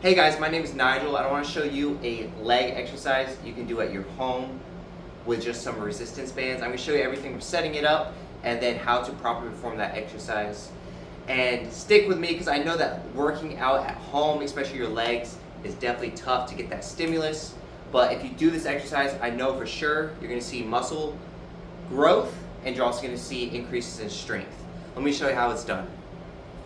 Hey guys, my name is Nigel. I want to show you a leg exercise you can do at your home with just some resistance bands. I'm going to show you everything from setting it up and then how to properly perform that exercise. And stick with me because I know that working out at home, especially your legs, is definitely tough to get that stimulus. But if you do this exercise, I know for sure you're going to see muscle growth and you're also going to see increases in strength. Let me show you how it's done.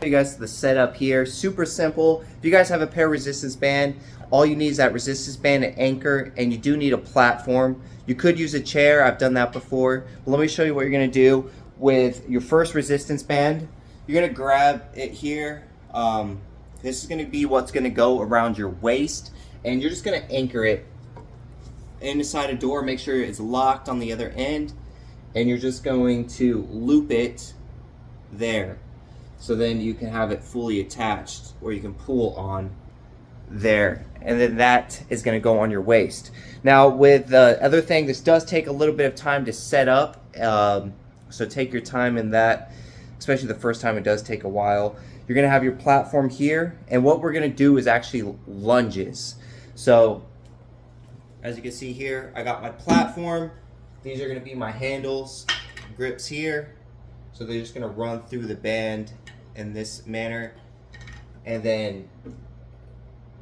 You guys the setup here, super simple. If you guys have a pair of resistance band, all you need is that resistance band and anchor, and you do need a platform. You could use a chair, I've done that before, but let me show you what you're gonna do with your first resistance band. You're gonna grab it here. This is gonna be what's gonna go around your waist, and you're just gonna anchor it inside a door. Make sure it's locked on the other end, and you're just going to loop it there. So then you can have it fully attached, or you can pull on there, and then that is going to go on your waist. Now with the other thing, this does take a little bit of time to set up, so take your time in that, especially the first time. It does take a while. You're going to have your platform here, and what we're going to do is actually lunges. So as you can see here, I got my platform. These are going to be my handles, grips here. So they're just going to run through the band in this manner, and then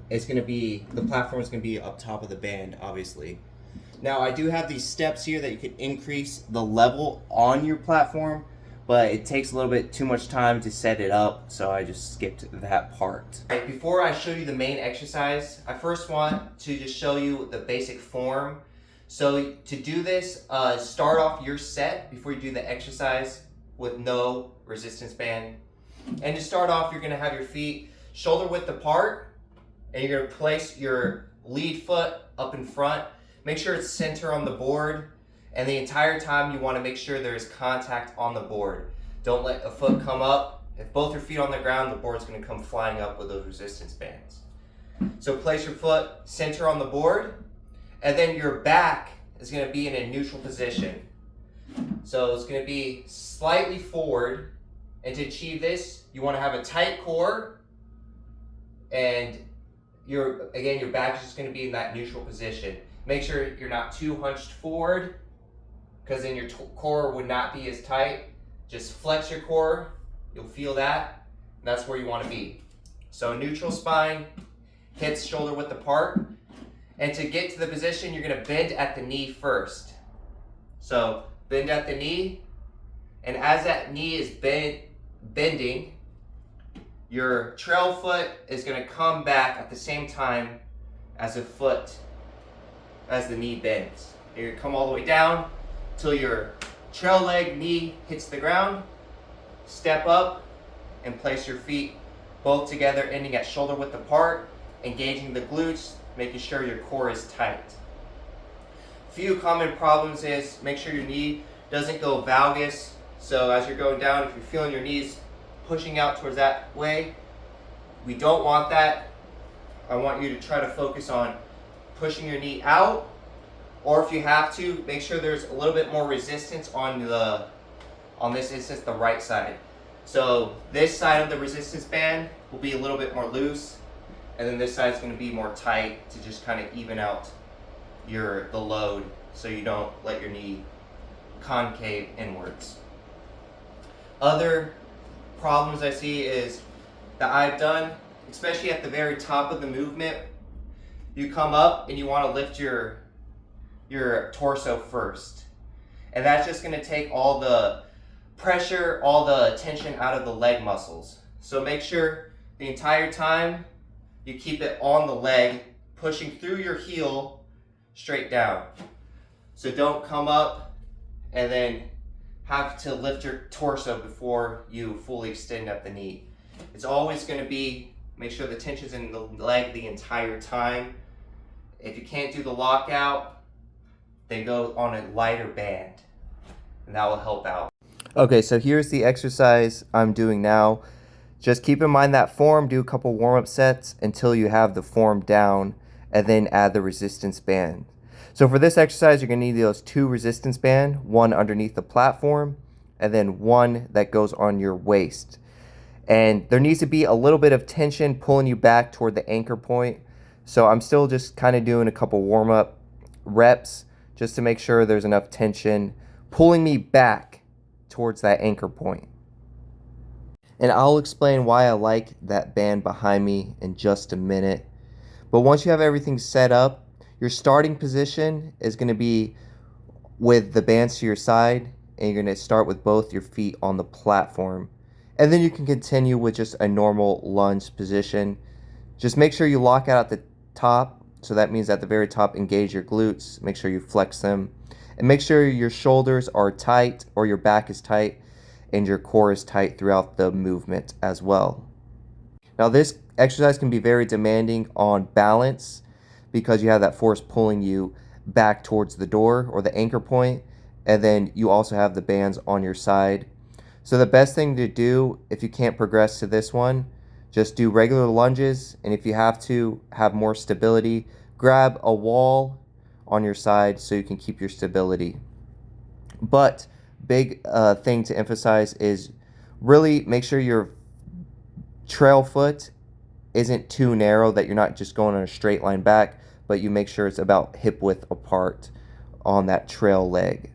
it's going to be, the platform is going to be up top of the band, obviously. Now I do have these steps here that you can increase the level on your platform, but it takes a little bit too much time to set it up, so I just skipped that part. Right, before I show you the main exercise, I first want to just show you the basic form. So to do this, start off your set before you do the exercise with no resistance band. And to start off, you're going to have your feet shoulder width apart, and you're going to place your lead foot up in front. Make sure it's center on the board, and the entire time you want to make sure there's contact on the board. Don't let a foot come up. If both your feet are on the ground, the board's going to come flying up with those resistance bands. So place your foot center on the board, and then your back is going to be in a neutral position. So it's going to be slightly forward, and to achieve this, you want to have a tight core, and your back is just going to be in that neutral position. Make sure you're not too hunched forward, because then your core would not be as tight. Just flex your core, you'll feel that, and that's where you want to be. So neutral spine, hips shoulder width apart, and to get to the position, you're going to bend at the knee first. So bend at the knee, and as that knee is bending, your trail foot is going to come back at the same time as the knee bends. You're going to come all the way down till your trail leg knee hits the ground. Step up and place your feet both together, ending at shoulder width apart, engaging the glutes, making sure your core is tight. Few common problems is make sure your knee doesn't go valgus. So as you're going down, if you're feeling your knees pushing out towards that way, we don't want that. I want you to try to focus on pushing your knee out, or if you have to, make sure there's a little bit more resistance on this instance, the right side. So this side of the resistance band will be a little bit more loose, and then this side is going to be more tight to just kind of even out the load, so you don't let your knee concave inwards. Other problems I see is that I've done, especially at the very top of the movement, you come up and you want to lift your torso first, and that's just going to take all the pressure, all the tension out of the leg muscles. So make sure the entire time you keep it on the leg, pushing through your heel straight down. So don't come up and then have to lift your torso before you fully extend at the knee. It's always going to be, make sure the tension's in the leg the entire time. If you can't do the lockout, then go on a lighter band, and that will help out. Okay, so here's the exercise I'm doing now. Just keep in mind that form, do a couple warm-up sets until you have the form down, and then add the resistance band. So for this exercise, you're going to need those two resistance band, one underneath the platform, and then one that goes on your waist. And there needs to be a little bit of tension pulling you back toward the anchor point. So I'm still just kind of doing a couple warm-up reps just to make sure there's enough tension pulling me back towards that anchor point. And I'll explain why I like that band behind me in just a minute. But once you have everything set up, your starting position is going to be with the bands to your side, and you're going to start with both your feet on the platform. And then you can continue with just a normal lunge position. Just make sure you lock out at the top. So that means at the very top, engage your glutes. Make sure you flex them. And make sure your shoulders are tight or your back is tight and your core is tight throughout the movement as well. Now this exercise can be very demanding on balance because you have that force pulling you back towards the door or the anchor point, and then you also have the bands on your side. So the best thing to do if you can't progress to this one, just do regular lunges, and if you have to have more stability, grab a wall on your side so you can keep your stability. But big thing to emphasize is really make sure your trail foot isn't too narrow, that you're not just going on a straight line back, but you make sure it's about hip width apart on that trail leg.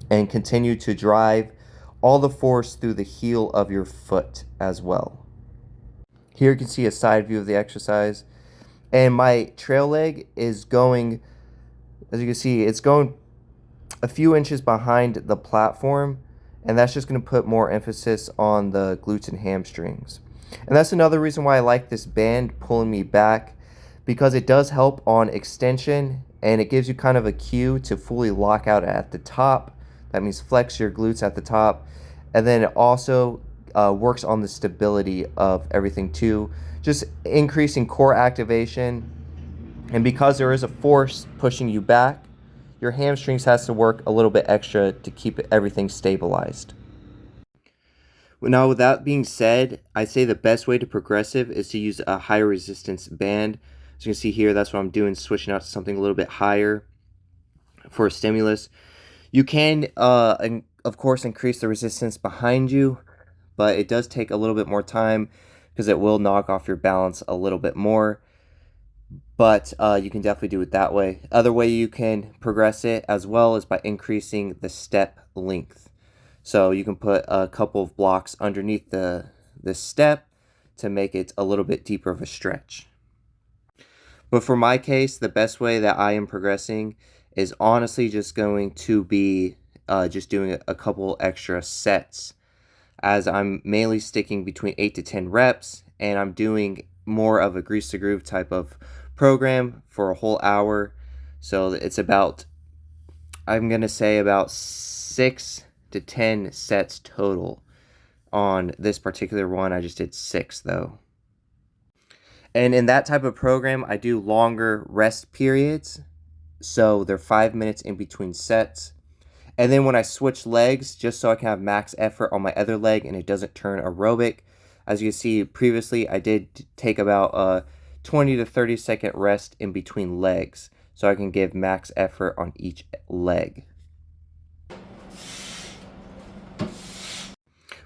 And continue to drive all the force through the heel of your foot as well. Here you can see a side view of the exercise. And my trail leg is going, as you can see, it's going a few inches behind the platform, and that's just going to put more emphasis on the glutes and hamstrings. And that's another reason why I like this band pulling me back, because it does help on extension, and it gives you kind of a cue to fully lock out at the top. That means flex your glutes at the top, and then it also works on the stability of everything too, just increasing core activation. And because there is a force pushing you back, your hamstrings has to work a little bit extra to keep everything stabilized. Now, with that being said, I'd say the best way to progressive is to use a higher resistance band. As you can see here, that's what I'm doing, switching out to something a little bit higher for a stimulus. You can, of course, increase the resistance behind you, but it does take a little bit more time because it will knock off your balance a little bit more. But you can definitely do it that way. Other way you can progress it as well is by increasing the step length. So you can put a couple of blocks underneath the step to make it a little bit deeper of a stretch. But for my case, the best way that I am progressing is honestly just going to be just doing a couple extra sets, as I'm mainly sticking between 8 to 10 reps, and I'm doing more of a grease to groove type of program for a whole hour. So it's about, I'm going to say about 6 to 10 sets total. On this particular one, I just did 6 though. And in that type of program, I do longer rest periods. So they're 5 minutes in between sets. And then when I switch legs, just so I can have max effort on my other leg and it doesn't turn aerobic, as you can see previously, I did take about a 20 to 30 second rest in between legs, so I can give max effort on each leg.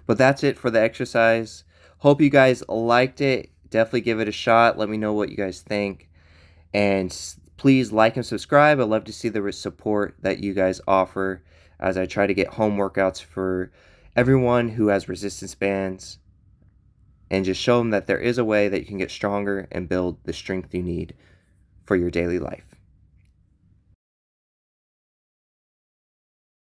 But that's it for the exercise. Hope you guys liked it. Definitely give it a shot. Let me know what you guys think. And please like and subscribe. I'd love to see the support that you guys offer as I try to get home workouts for everyone who has resistance bands, and just show them that there is a way that you can get stronger and build the strength you need for your daily life.